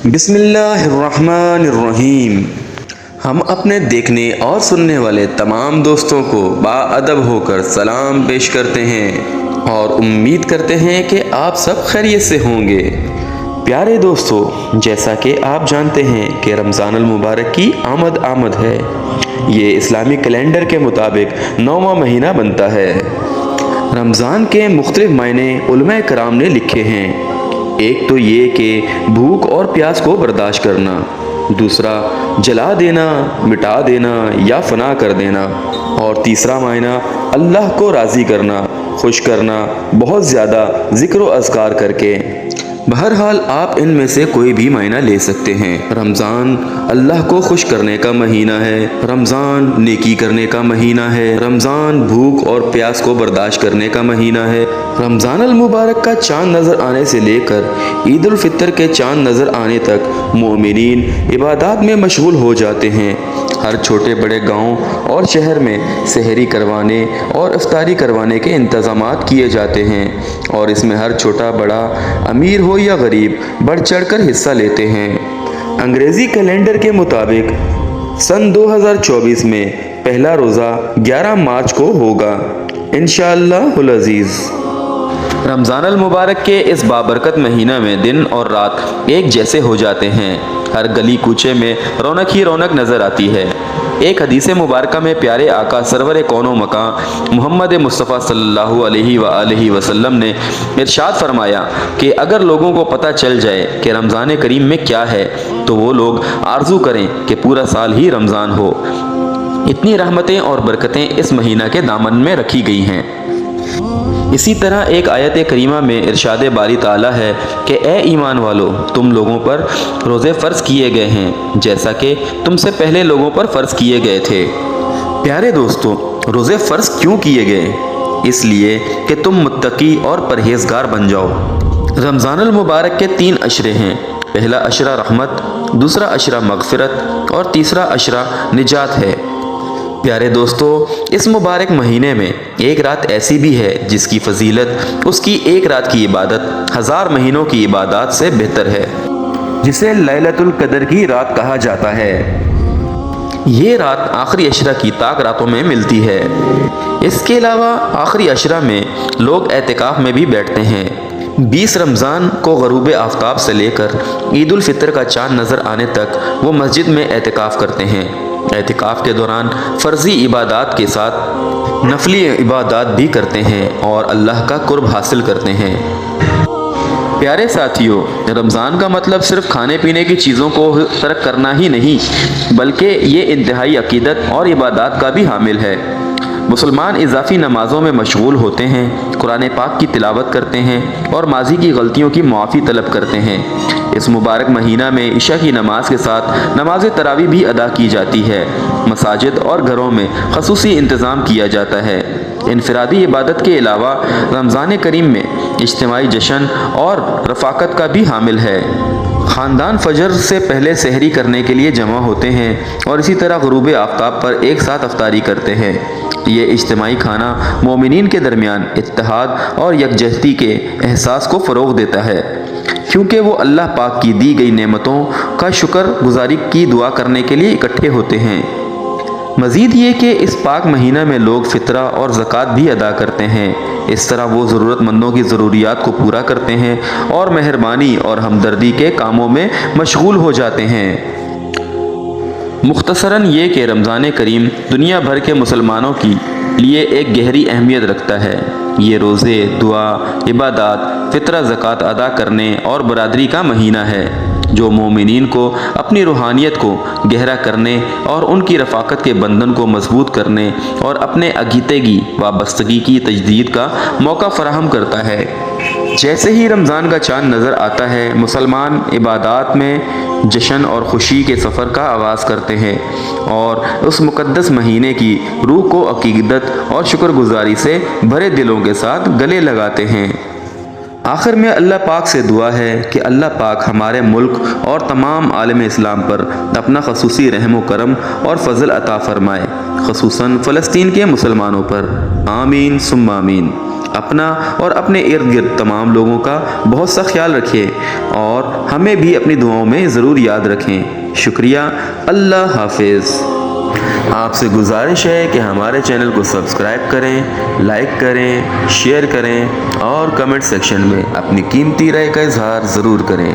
بسم اللہ الرحمن الرحیم۔ ہم اپنے دیکھنے اور سننے والے تمام دوستوں کو باادب ہو کر سلام پیش کرتے ہیں اور امید کرتے ہیں کہ آپ سب خیریت سے ہوں گے۔ پیارے دوستو، جیسا کہ آپ جانتے ہیں کہ رمضان المبارک کی آمد ہے۔ یہ اسلامی کیلنڈر کے مطابق 9واں مہینہ بنتا ہے۔ رمضان کے مختلف معنی علماء کرام نے لکھے ہیں۔ ایک تو یہ کہ بھوک اور پیاس کو برداشت کرنا، دوسرا جلا دینا، مٹا دینا یا فنا کر دینا، اور تیسرا معنی اللہ کو راضی کرنا، خوش کرنا، بہت زیادہ ذکر و اذکار کر کے۔ بہرحال آپ ان میں سے کوئی بھی معنی لے سکتے ہیں۔ رمضان اللہ کو خوش کرنے کا مہینہ ہے، رمضان نیکی کرنے کا مہینہ ہے، رمضان بھوک اور پیاس کو برداشت کرنے کا مہینہ ہے۔ رمضان المبارک کا چاند نظر آنے سے لے کر عید الفطر کے چاند نظر آنے تک مومنین عبادات میں مشغول ہو جاتے ہیں۔ ہر چھوٹے بڑے گاؤں اور شہر میں سحری کروانے اور افطاری کروانے کے انتظامات کیے جاتے ہیں، اور اس میں ہر چھوٹا بڑا، امیر ہو یا غریب، بڑھ چڑھ کر حصہ لیتے ہیں۔ انگریزی کیلنڈر کے مطابق سن 2024 میں پہلا روزہ 11 مارچ کو ہوگا، انشاءاللہ العزیز۔ رمضان المبارک کے اس بابرکت مہینہ میں دن اور رات ایک جیسے ہو جاتے ہیں۔ ہر گلی کوچے میں رونق ہی رونق نظر آتی ہے۔ ایک حدیث مبارکہ میں پیارے آقا سرور کون و مکان محمد مصطفیٰ صلی اللہ علیہ وآلہ وسلم نے ارشاد فرمایا کہ اگر لوگوں کو پتہ چل جائے کہ رمضان کریم میں کیا ہے تو وہ لوگ آرزو کریں کہ پورا سال ہی رمضان ہو۔ اتنی رحمتیں اور برکتیں اس مہینہ کے دامن میں رکھی گئی ہیں۔ اسی طرح ایک آیت کریمہ میں ارشاد باری تعالیٰ ہے کہ اے ایمان والو، تم لوگوں پر روزے فرض کیے گئے ہیں جیسا کہ تم سے پہلے لوگوں پر فرض کیے گئے تھے۔ پیارے دوستو، روزے فرض کیوں کیے گئے؟ اس لیے کہ تم متقی اور پرہیزگار بن جاؤ۔ رمضان المبارک کے 3 عشرے ہیں۔ پہلا عشرہ رحمت، دوسرا عشرہ مغفرت اور تیسرا عشرہ نجات ہے۔ پیارے دوستو، اس مبارک مہینے میں ایک رات ایسی بھی ہے جس کی فضیلت اس کی ایک رات کی عبادت 1000 مہینوں کی عبادات سے بہتر ہے، جسے لیلۃ القدر کی رات کہا جاتا ہے۔ یہ رات آخری عشرہ کی طاق راتوں میں ملتی ہے۔ اس کے علاوہ آخری عشرہ میں لوگ اعتکاف میں بھی بیٹھتے ہیں۔ 20 رمضان کو غروب آفتاب سے لے کر عید الفطر کا چاند نظر آنے تک وہ مسجد میں اعتکاف کرتے ہیں۔ اعتکاف کے دوران فرضی عبادات کے ساتھ نفلی عبادات بھی کرتے ہیں اور اللہ کا قرب حاصل کرتے ہیں۔ پیارے ساتھیوں، رمضان کا مطلب صرف کھانے پینے کی چیزوں کو ترک کرنا ہی نہیں، بلکہ یہ انتہائی عقیدت اور عبادات کا بھی حامل ہے۔ مسلمان اضافی نمازوں میں مشغول ہوتے ہیں، قرآن پاک کی تلاوت کرتے ہیں اور ماضی کی غلطیوں کی معافی طلب کرتے ہیں۔ اس مبارک مہینہ میں عشاء کی نماز کے ساتھ نماز تراویح بھی ادا کی جاتی ہے۔ مساجد اور گھروں میں خصوصی انتظام کیا جاتا ہے۔ انفرادی عبادت کے علاوہ رمضان کریم میں اجتماعی جشن اور رفاقت کا بھی حامل ہے۔ خاندان فجر سے پہلے سحری کرنے کے لیے جمع ہوتے ہیں اور اسی طرح غروب آفتاب پر ایک ساتھ افطاری کرتے ہیں۔ یہ اجتماعی کھانا مومنین کے درمیان اتحاد اور یکجہتی کے احساس کو فروغ دیتا ہے، کیونکہ وہ اللہ پاک کی دی گئی نعمتوں کا شکر گزاری کی دعا کرنے کے لیے اکٹھے ہوتے ہیں۔ مزید یہ کہ اس پاک مہینہ میں لوگ فطرہ اور زکوٰۃ بھی ادا کرتے ہیں۔ اس طرح وہ ضرورت مندوں کی ضروریات کو پورا کرتے ہیں اور مہربانی اور ہمدردی کے کاموں میں مشغول ہو جاتے ہیں۔ مختصراً یہ کہ رمضان کریم دنیا بھر کے مسلمانوں کے لیے ایک گہری اہمیت رکھتا ہے۔ یہ روزے، دعا، عبادات، فطرہ، زکوٰۃ ادا کرنے اور برادری کا مہینہ ہے، جو مومنین کو اپنی روحانیت کو گہرا کرنے اور ان کی رفاقت کے بندھن کو مضبوط کرنے اور اپنے عقیدگی وابستگی کی تجدید کا موقع فراہم کرتا ہے۔ جیسے ہی رمضان کا چاند نظر آتا ہے، مسلمان عبادات میں جشن اور خوشی کے سفر کا آغاز کرتے ہیں اور اس مقدس مہینے کی روح کو عقیدت اور شکر گزاری سے بھرے دلوں کے ساتھ گلے لگاتے ہیں۔ آخر میں اللہ پاک سے دعا ہے کہ اللہ پاک ہمارے ملک اور تمام عالم اسلام پر اپنا خصوصی رحم و کرم اور فضل عطا فرمائے، خصوصاً فلسطین کے مسلمانوں پر۔ آمین ثم آمین۔ اپنا اور اپنے ارد گرد تمام لوگوں کا بہت سا خیال رکھیے اور ہمیں بھی اپنی دعاؤں میں ضرور یاد رکھیں۔ شکریہ۔ اللہ حافظ۔ آپ سے گزارش ہے کہ ہمارے چینل کو سبسکرائب کریں، لائک کریں، شیئر کریں اور کمنٹ سیکشن میں اپنی قیمتی رائے کا اظہار ضرور کریں۔